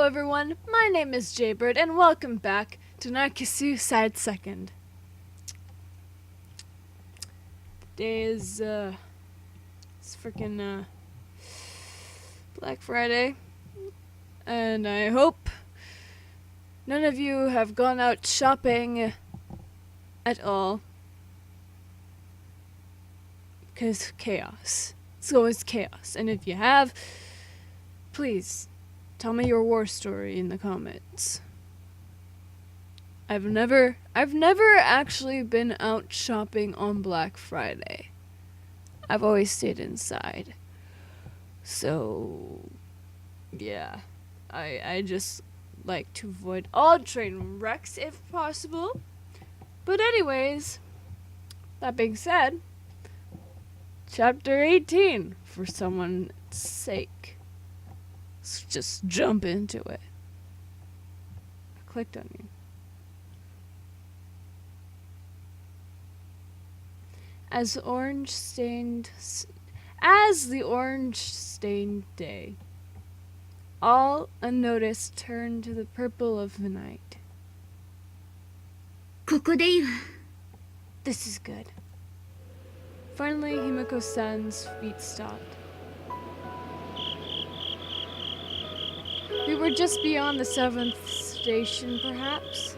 everyone, my name is Jaybird and welcome back to Narcissu Side Second. Today is it's freaking Black Friday, and I hope none of you have gone out shopping at all, because chaos. It's always chaos, and if you have, please tell me your war story in the comments. I've never actually been out shopping on Black Friday. I've always stayed inside. So, yeah. I just like to avoid all train wrecks if possible. But anyways, that being said, Chapter 18, for someone's sake. Let's just jump into it. I clicked on you. As the orange-stained day, all unnoticed turned to the purple of the night. ここでいいわ。 This is good. Finally, Himiko-san's feet stopped. We were just beyond the 7th station, perhaps.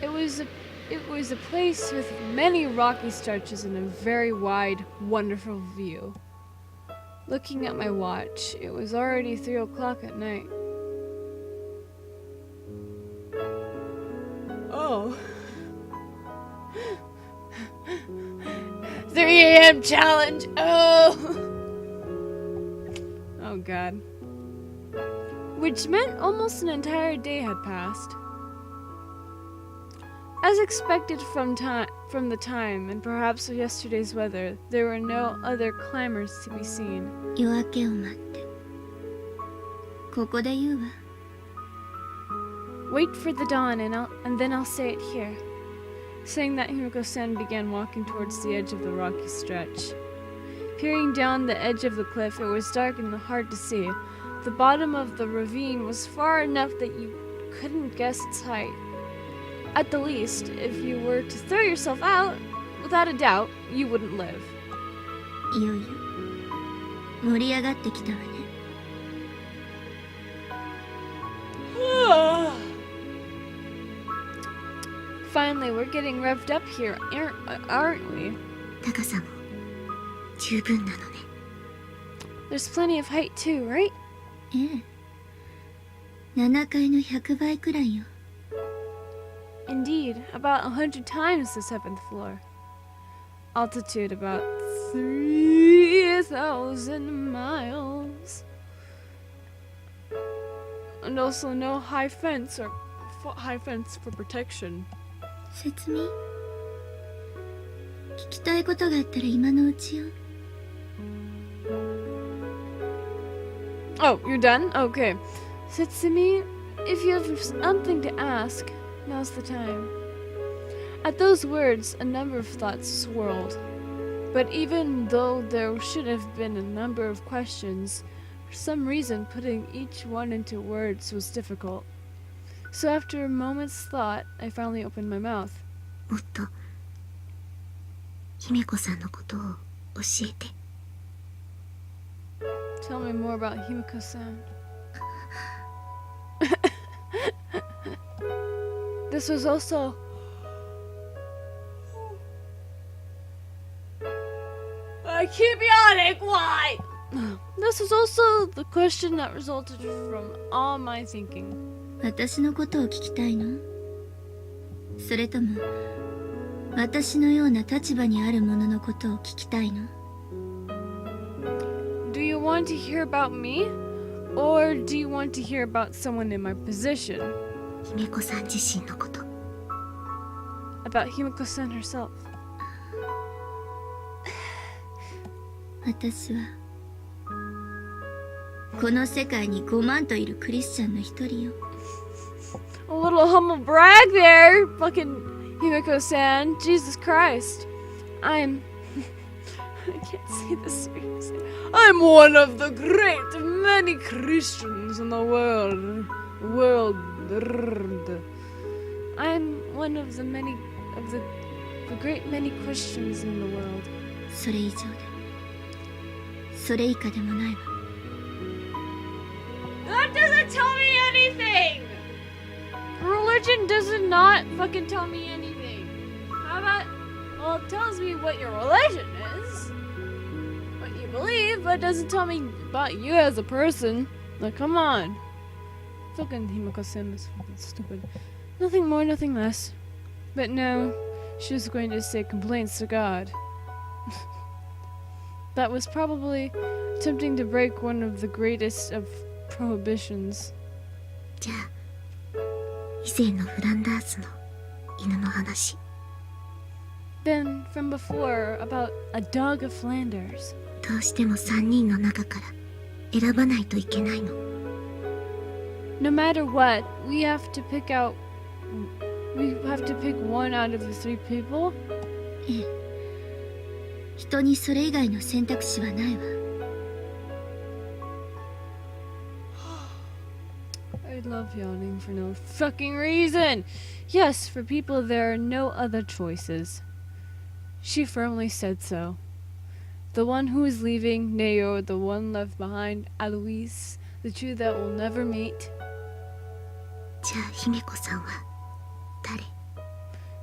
It was a place with many rocky stretches and a very wide, wonderful view. Looking at my watch, it was already 3 o'clock at night. Oh. 3 a.m. challenge! Oh! Oh god. Which meant almost an entire day had passed. As expected from the time, and perhaps with yesterday's weather, there were no other climbers to be seen. 夜明けを待って。ここで言うわ。 Wait for the dawn and then I'll say it here. Saying that, Himiko-san began walking towards the edge of the rocky stretch. Peering down the edge of the cliff, it was dark and hard to see. The bottom of the ravine was far enough that you couldn't guess its height. At the least, if you were to throw yourself out, without a doubt, you wouldn't live. いよいよ盛り上がってきたわね。 Finally, we're getting revved up here, aren't we? 高さも十分なのね。 There's plenty of height too, right? ええ。7階の100倍くらいよ。 Indeed, about 100 times the 7th floor. Altitude about 3,000 miles. And also no high fence for protection. 説明聞きたいことがあったら今のうちよ。 Oh, you're done? Okay. Setsumi, if you have something to ask, now's the time. At those words, a number of thoughts swirled. But even though there should have been a number of questions, for some reason putting each one into words was difficult. So after a moment's thought, I finally opened my mouth. もっと姫子さんのことを教えて。 Tell me more about Himiko-san. This was also... I keep yawning, why? This was also the question that resulted from all my thinking. 私のことを聞きたいの？それとも私のような立場にある者のことを聞きたいの？ Do you want to hear about me? Or do you want to hear about someone in my position? 姫子さん自身のこと。 About Himiko-san herself. 私はこの世界に5万といるクリスチャンの一人よ。 A little humble brag there, fucking Himiko-san. Jesus Christ. I'm I can't say this seriously. I'm one of the great many Christians in the world. I'm one of the many of the great many Christians in the world. それ以上でそれ以下でもないわ。 That doesn't tell me anything! Religion does not fucking tell me anything. How about, well, it tells me what your religion is, what you believe, but it doesn't tell me about you as a person. Like, come on. Fucking Himiko-san is fucking stupid. Nothing more, nothing less. But no, she was going to say complaints to God. That was probably attempting to break one of the greatest of prohibitions. じゃあ以前のフランダースの犬の話。 Then, from before, about a dog of Flanders. どうしても3人の中から選ばないといけないの。 No matter what, we have to pick one out of the 3 people? ええ。人にそれ以外の選択肢はないわ。 I love yawning for no fucking reason! Yes, for people there are no other choices. She firmly said so. The one who is leaving, Neo, the one left behind, Alois, the two that will never meet. じゃあ姫子さんは誰？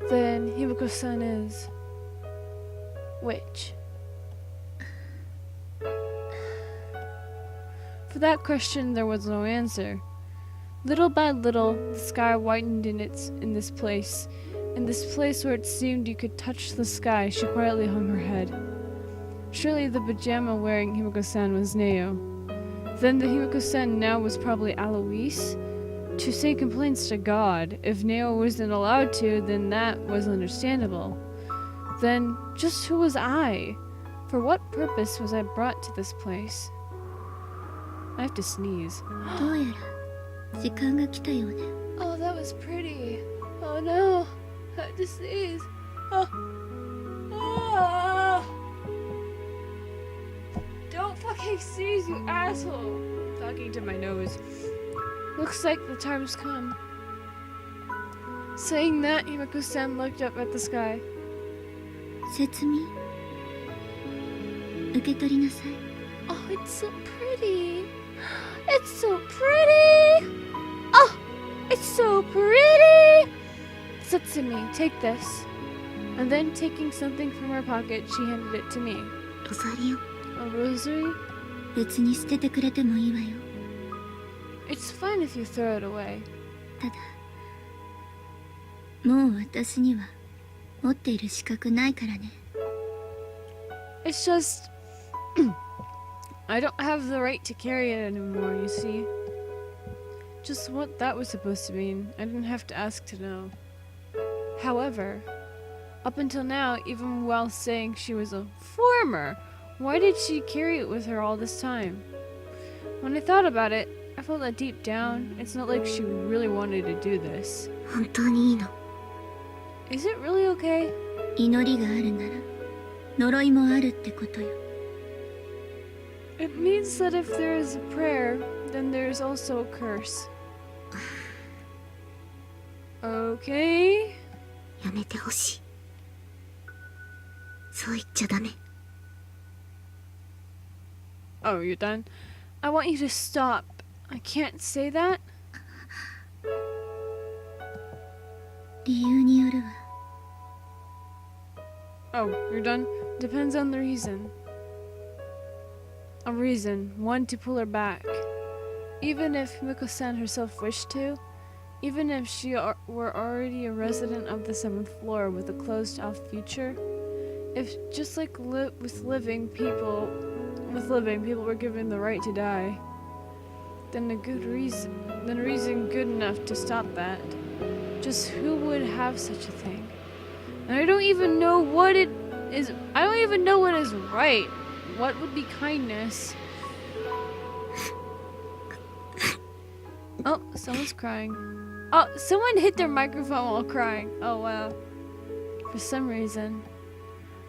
Then Himiko-san is... which? For that question there was no answer. Little by little, the sky whitened in this place. In this place where it seemed you could touch the sky, she quietly hung her head. Surely the pajama wearing Himiko-san was Neo. Then the Himiko-san now was probably Alois? To say complaints to God, if Neo wasn't allowed to, then that was understandable. Then, just who was I? For what purpose was I brought to this place? I have to sneeze. どうやら時間が来たようね。 Oh, that was pretty. Oh no, I have to sneeze. Oh. Oh. Don't fucking sneeze, you asshole. Talking to my nose. Looks like the time's come. Saying that, Himiko-san looked up at the sky. 説明受け取りなさい。 Oh, it's so pretty. It's so pretty. Oh, it's so pretty. Satsumi, take this. And then taking something from her pocket, she handed it to me. ロザリオン。 A rosary? 別に捨ててくれてもいいわよ。 It's fine if you throw it away. ただもう私には持っている資格ないからね。 It's just... I don't have the right to carry it anymore, you see. Just what that was supposed to mean. I didn't have to ask to know. However, up until now, even while saying she was a farmer, why did she carry it with her all this time? When I thought about it, I felt that deep down, it's not like she really wanted to do this. 本当にいいの。 Is it really okay? 祈りがあるなら呪いもあるってことよ。 It means that if there is a prayer, then there's also a curse. Okay? やめてほしい。そう言っちゃダメ。 Oh, you're done? I want you to stop. I can't say that? 理由によるわ。 Oh, you're done? Depends on the reason. A reason, one to pull her back. Even if Himiko-san herself wished to, even if she were already a resident of the 7th floor with a closed-off future, if just like with living people were given the right to die, then a reason good enough to stop that. Just who would have such a thing? And I don't even know what it is. I don't even know what is right. What would be kindness? Oh, someone's crying. Oh, someone hit their microphone while crying. Oh, wow. For some reason.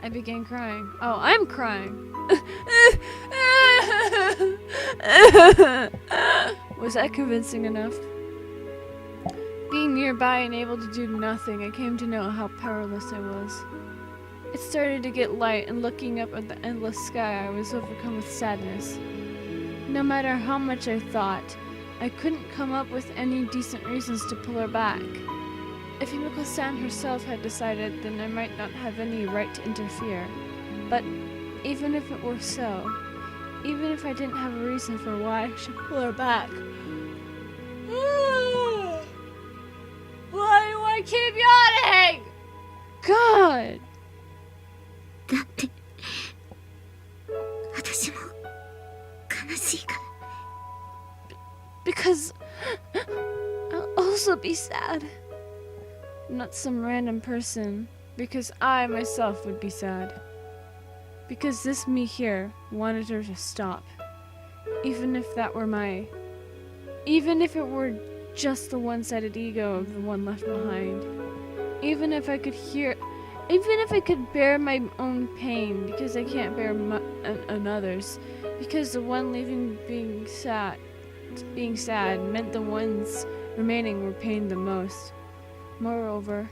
I began crying. Oh, I'm crying. Was that convincing enough? Being nearby and able to do nothing, I came to know how powerless I was. It started to get light, and looking up at the endless sky, I was overcome with sadness. No matter how much I thought, I couldn't come up with any decent reasons to pull her back. If Himiko-san herself had decided, then I might not have any right to interfere. But even if it were so, even if I didn't have a reason for why I should pull her back, why do I keep yawning? God! だって私も悲しいから Because I'll also be sad. Not some random person. Because I myself would be sad. Because this me here wanted her to stop. Even if that were even if it were just the one-sided ego of the one left behind. Even if I could bear my own pain, because I can't bear another's. Because the one leaving being sad meant the ones remaining were pained the most. Moreover,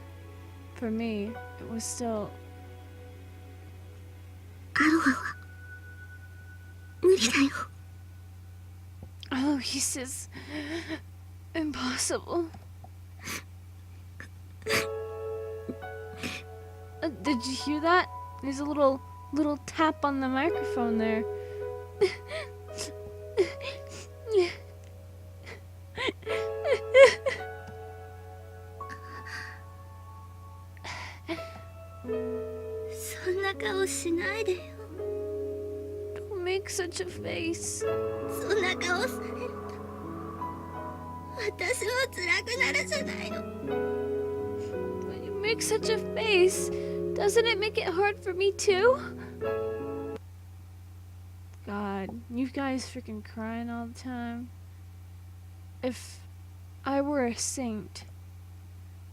for me, it was still... アロハは無理だよ Oh, he says... impossible. Did you hear that? There's a little tap on the microphone there.そんな顔しないでよ Don't make such a face. そんな顔されると私は辛くなるじゃないの When you make such a face, doesn't it make it hard for me too? God, you guys freaking crying all the time. If I were a saint,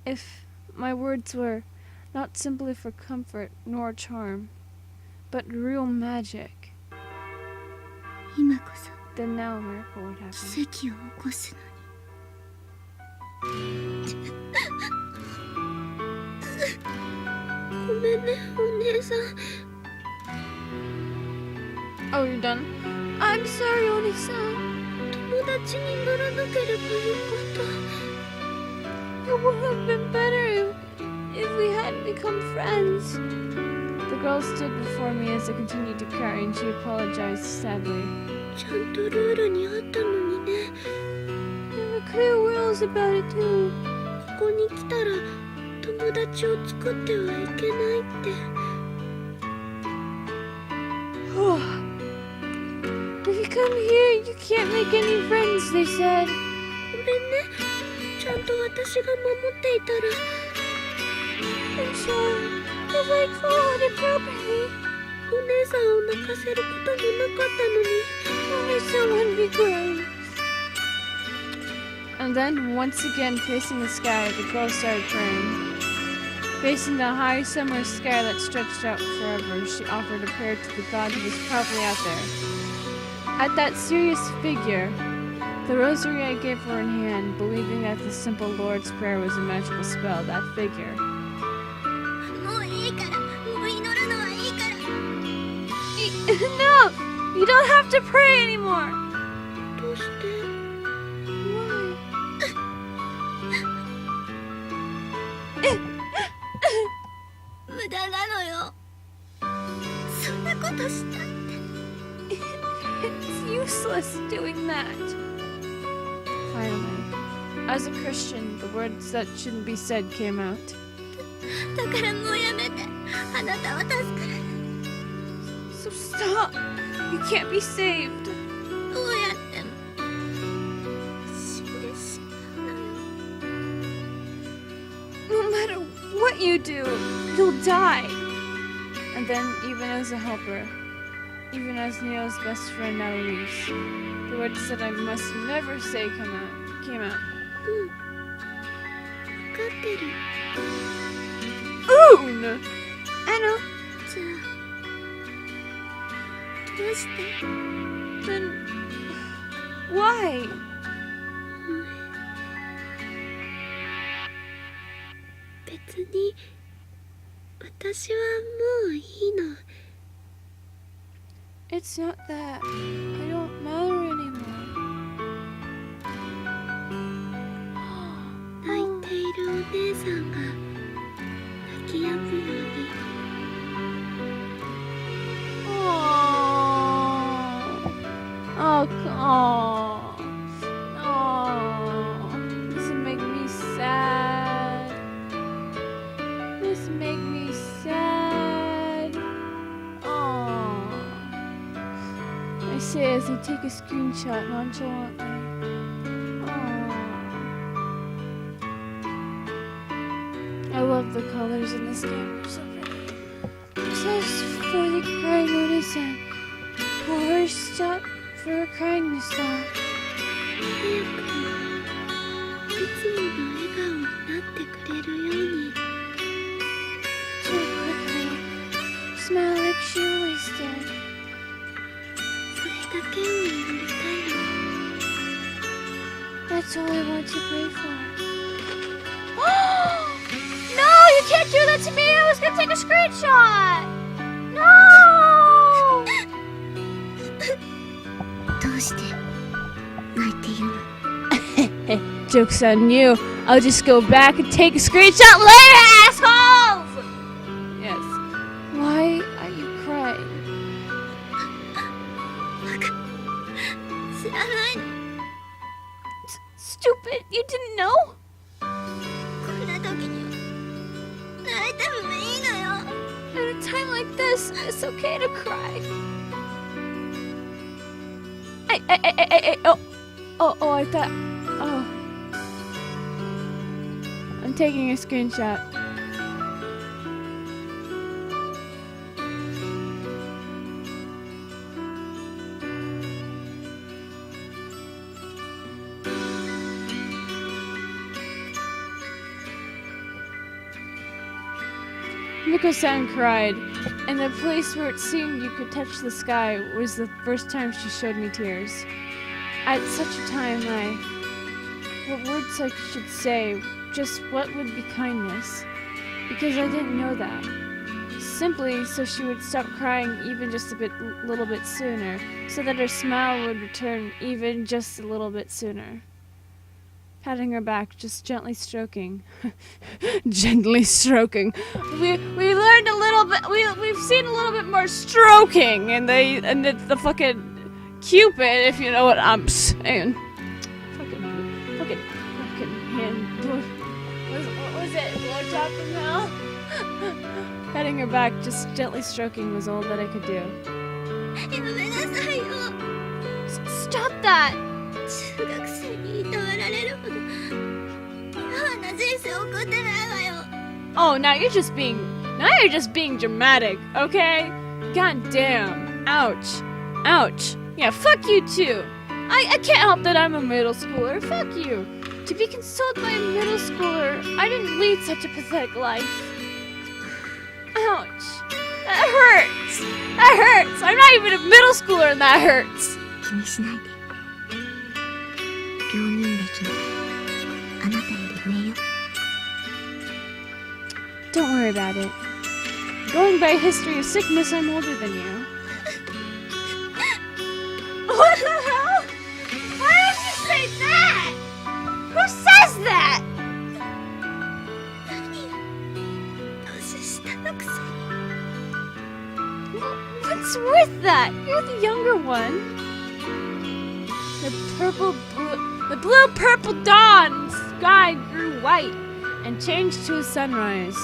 if my words were not simply for comfort nor charm, but real magic, 今こそ then now a miracle would happen. 奇跡を起こすのにごめんねお姉さん Oh, you're done? I'm sorry, Oni-san. 友達にならなければよかっ It would have been better if we hadn't become friends. The girl stood before me as I continued to cry, and she apologized sadly. たちゃんとルールにあったのにね There were clear rules about it too. ここに来たら友達を作ってはいけないって If you come here, you can't make any friends, they said. ごめんねちゃんと私が守っていたら I'm sorry. If I'd followed it properly, お姉さんを泣かせることもなかったのに only someone be good. And then, once again, facing the sky, the girl started praying. Facing the high summer sky that stretched out forever, she offered a prayer to the god who was probably out there. At that serious figure, the rosary I gave her in hand, believing that the simple Lord's Prayer was a magical spell, that figure. もういいからもう祈るのはいいから No! You don't have to pray anymore! どうして Why? 無駄なのよそんなことしたって It's useless doing that. Finally, as a Christian, the words that shouldn't be said came out. だからもうやめてあなたは助からない So stop! You can't be saved. どうやっても死んでしまうのよ No matter what you do, you'll die. And then, even as a helper, even as Neo's best friend Eloise, the words that I must never say came out. うん分かってる Oon! I know. じじゃどうして Then why? 別に私はもういいの。 It's not that. I don't matter anymore. 泣いているお姉さんが泣き止むように Oh, this will make me sad. This make me sad. Oh, I say as I take a screenshot nonchalantly. I love the colors in this game. They're so pretty. Says for the crying Oni-san. For her stop. For her crying to stop. 早くいつもの笑顔になってくれるように Too quickly. Smile like she always did. それだけを祈りたいの。 That's all I want to pray for. No, you can't do that to me. I was gonna take a screenshot. No. どうして泣いているの？ Joke's on you. I'll just go back and take a screenshot later, assholes! Yes. Why are you crying? 知らないの。 Stupid, you didn't know? こんな時には泣いてもいいのよ。 At a time like this, it's okay to cry. Oh, I thought, oh. I'm taking a screenshot. Miko-san cried, and the place where it seemed you could touch the sky was the first time she showed me tears. At such a time, what words I should say, just what would be kindness, because I didn't know that. Simply so she would stop crying even just little bit sooner, so that her smile would return even just a little bit sooner. Patting her back, just gently stroking. Gently stroking. We learned a little bit. We've seen a little bit more stroking in the fucking Cupid, if you know what I'm saying. Fucking hand. What was it? Blowjob from hell? Patting her back, just gently stroking was all that I could do. やめなさいよ。 Stop that! 中学生にいたわられるほど不安な人生送ってないわよ。 Oh, now you're just being dramatic, okay? God damn. Ouch. Ouch. Yeah, fuck you too. I can't help that I'm a middle schooler. Fuck you. To be consoled by a middle schooler, I didn't lead such a pathetic life. Ouch. That hurts. That hurts. I'm not even a middle schooler and that hurts. 気にしないで。病人歴のあなたより上よ。 Don't worry about it. Going by history of sickness, I'm older than you. What the hell? Why did you say that? Who says that? 何よ。年下のくせに。 What's with that? You're the younger one. The blue purple dawn sky grew white and changed to a sunrise.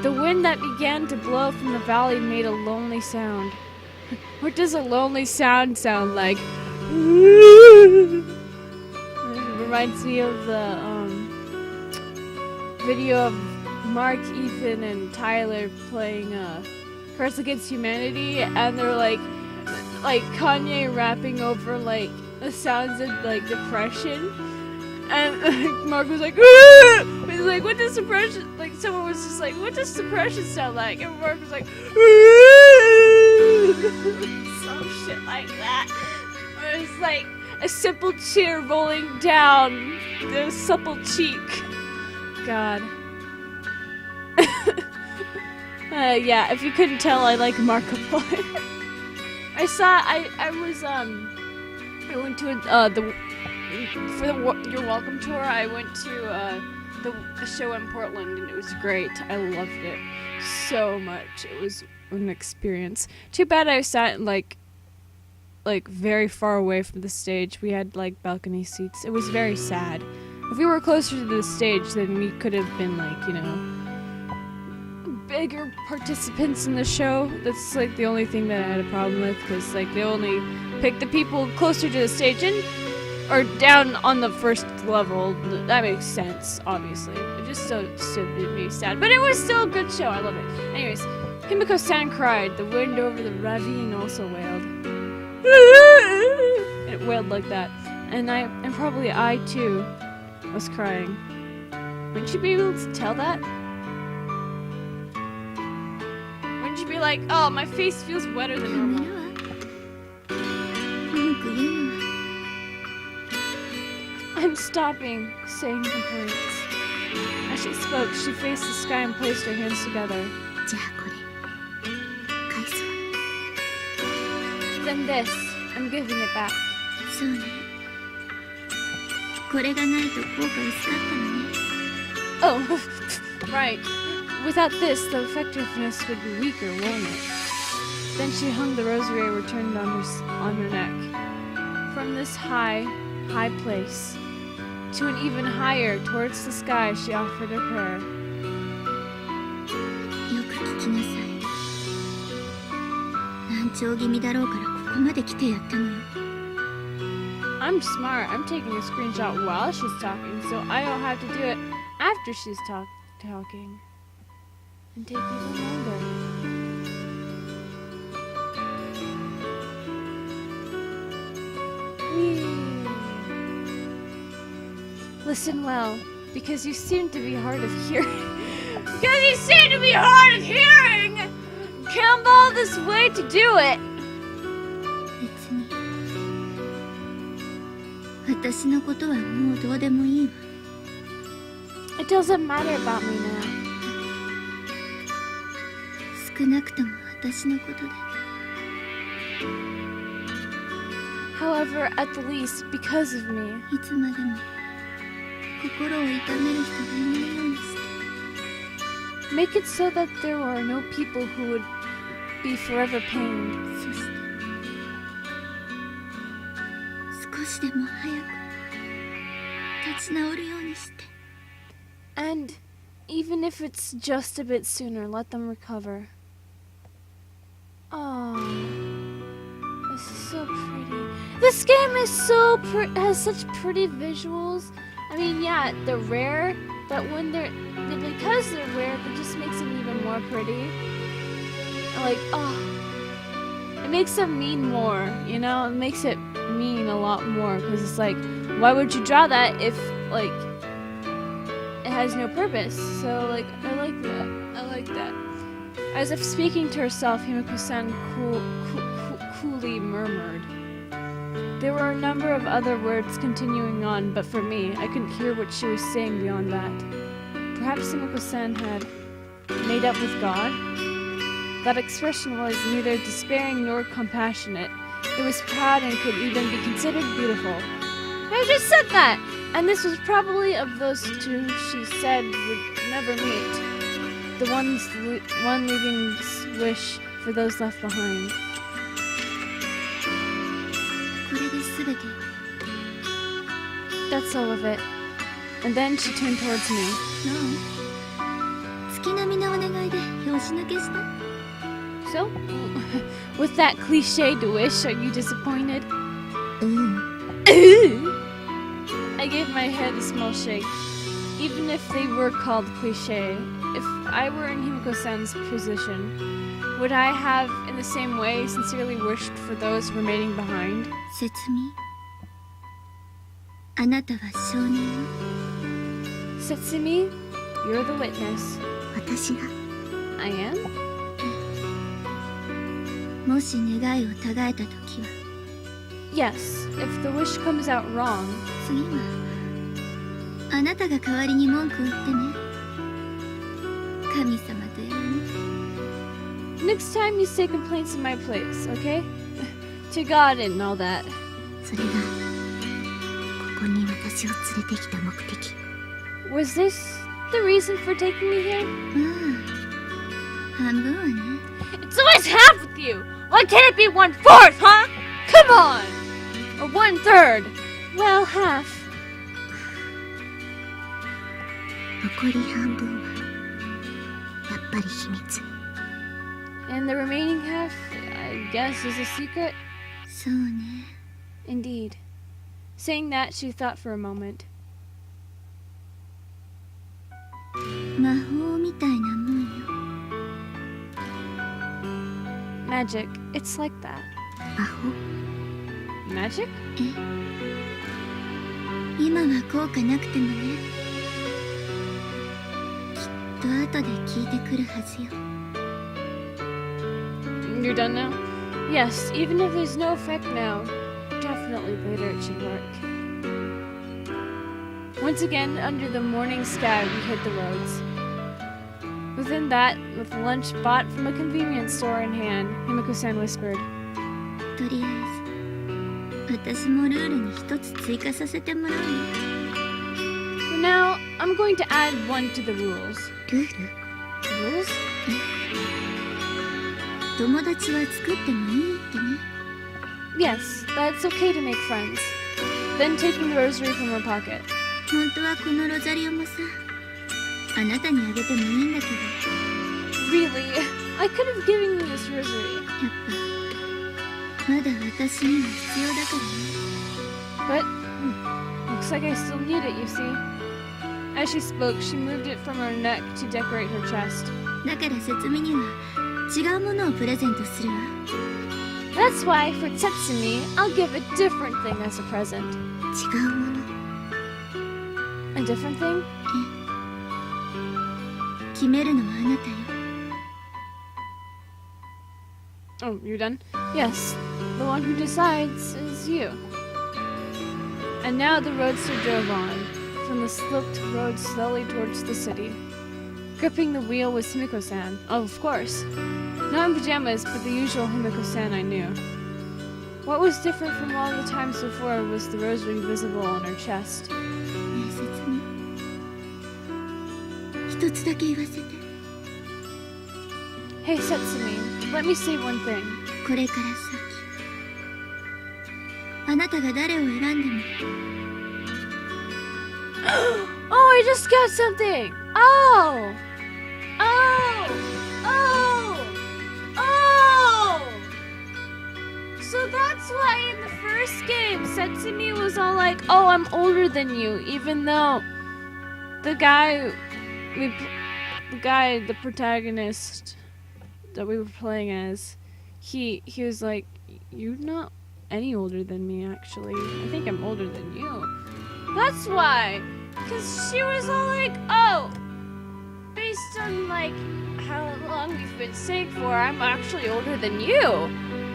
The wind that began to blow from the valley made a lonely sound. What does a lonely sound like? It reminds me of the video of Mark, Ethan, and Tyler playing Cards Against Humanity, and they're like Kanye rapping over like the sounds of like depression, And Mark was like, "Aah!" He's like, what does suppression, like, someone was just like, what does suppression sound like? And Mark was like, some shit like that. Or it was like a simple tear rolling down the supple cheek. God. Yeah, if you couldn't tell, I like Markiplier. I went to your welcome tour. I went to the show in Portland, and it was great. I loved it so much. It was an experience. Too bad I sat like very far away from the stage. We had like balcony seats. It was very sad. If we were closer to the stage, then we could have been like, you know, bigger participants in the show. That's like the only thing that I had a problem with, because like they only picked the people closer to the stage or down on the first level. That makes sense, obviously. It just still made me sad, but it was still a good show. I love it. Anyways, Himiko-san cried. The wind over the ravine also wailed. It wailed like that, and probably I too was crying. Wouldn't you be able to tell that? Wouldn't you be like, oh, my face feels wetter than normal? I'm stopping, saying complaints. As she spoke, she faced the sky and placed her hands together. Then this, I'm giving it back. Oh, right. Without this, the effectiveness would be weaker, won't it? Then she hung the rosary and returned on her neck. From this high place to an even higher, towards the sky, she offered her prayer. I'm smart. I'm taking a screenshot while she's talking, so I don't have to do it after she's talking. And take even longer. Listen well, because you seem to be hard of hearing. Because you seem to be hard of hearing! Come all this way to do it! It doesn't matter about me now. However, at the least, because of me. Make it so that there are no people who would be forever pained. And even if it's just a bit sooner, let them recover. Oh, this is so pretty. This game is so has such pretty visuals. I mean, yeah, they're rare, but when because they're rare, that just makes them even more pretty. Like, oh, it makes them mean more, you know? It makes it mean a lot more, because it's like, why would you draw that if, like, it has no purpose? So, like, I like that. I like that. As if speaking to herself, Himiko-san coolly murmured. There were a number of other words continuing on, but for me, I couldn't hear what she was saying beyond that. Perhaps Himiko-san had made up with God? That expression was neither despairing nor compassionate. It was proud and could even be considered beautiful. I just said that! And this was probably of those two she said would never meet. The one leaving wish for those left behind. That's all of it. And then she turned towards me. So, with that cliched wish, are you disappointed? I gave my head a small shake. Even if they were called cliche, if I were in Himiko-san's position, would I have, in the same way, sincerely wished for those remaining behind? あなたは少年よ。 Setsumi, you're the witness. 私が I am? もし願いをたがえた時は Yes, if the wish comes out wrong. 次はあなたが代わりに文句を言ってね。神様とやらね。 Next time you say complaints in my place, okay? To God and all that. それがここに私を連れてきた目的。 Was this the reason for taking me here? 半分はね。 It's always half with you! Why can't it be 1/4, huh? Come on! Or 1/3? Well, half. 残り半分はやっぱり秘密。 And the remaining half, I guess, is a secret? そうね。 Indeed. Saying that, she thought for a moment. 魔法みたいなもんよ。 Magic, it's like that. 魔法 Magic? 今は効果なくてもね。きっと後で効いてくるはずよ。 You're done now? Yes, even if there's no effect now, definitely later it should work. Once again, under the morning sky, we hit the roads. Within that, with lunch bought from a convenience store in hand, Himiko-san whispered, とりあえず私もルールに一つ追加させてもらうよ。 For now, I'm going to add one to the rules. ルール Rules? 友達は作ってもいいってね。 Yes, that it's okay to make friends. Then taking the rosary from her pocket. 本当はこのロザリオもさ、あなたにあげてもいいんだけど、 Really? I could have given you this rosary. やっぱまだ私には必要だからね。 But, looks like I still need it, you see. As she spoke, she moved it from her neck to decorate her chest. だから説明には違うものをプレゼントするわ。 That's why, for Tetsumi, I'll give a different thing as a present. 違うもの。 A different thing? 決めるのはあなたよ。 Oh, you're done? Yes, the one who decides is you. And now the roadster drove on, from the sloped road slowly towards the city. Gripping the wheel was Himiko-san. Oh, of course. Not in pajamas, but the usual Himiko-san I knew. What was different from all the times before was the rosary visible on her chest. ねえ説明、一つだけ言わせて。 Hey, Setsumi, let me say one thing. これから先、あなたが誰を選んでも Oh, I just got something! Oh! Oh! Oh! Oh! So that's why in the first game, Setsumi was all like, oh, I'm older than you, even though the protagonist that we were playing as, he was like, you're not any older than me, actually. I think I'm older than you. That's why! Because she was all like, oh, based on, like, how long we've been staying for, I'm actually older than you.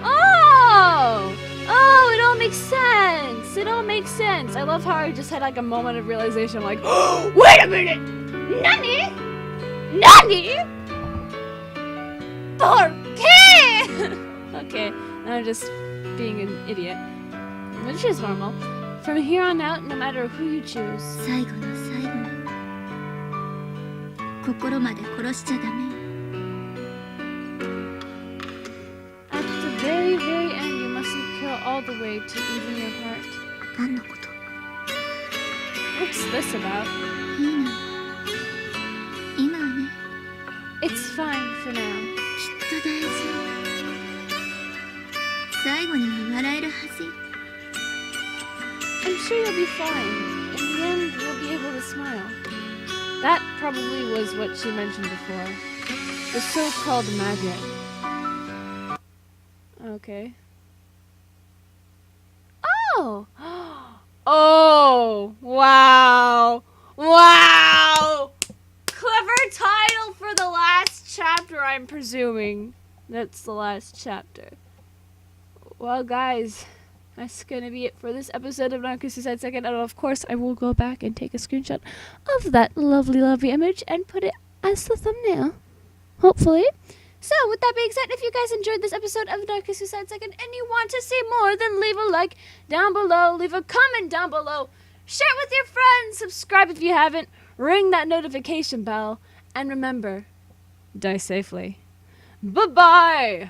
Oh! Oh, it all makes sense! It all makes sense! I love how I just had, like, a moment of realization. I'm like, oh, wait a minute! Nani? Nani? Okay! Okay, I'm just being an idiot. Which is normal. From here on out, no matter who you choose. 最後の最後に心まで殺しちゃダメよ。 At the very, very end, you mustn't kill all the way to even your heart. 何のこと？ What's this about? いいの。今はね、 It's fine for now. きっと大丈夫。最後には笑えるはずよ。 I'm sure you'll be fine. In the end, you'll be able to smile. That probably was what she mentioned before. The so-called magic. Okay. Oh! Oh, wow. Wow. Clever title for the last chapter, I'm presuming. That's the last chapter. Well, guys, that's gonna be it for this episode of Narcissu Side Second. And of course, I will go back and take a screenshot of that lovely, lovely image and put it as the thumbnail. Hopefully. So, with that being said, if you guys enjoyed this episode of Narcissu Side Second and you want to see more, then leave a like down below, leave a comment down below, share it with your friends, subscribe if you haven't, ring that notification bell, and remember, die safely. Bye-bye!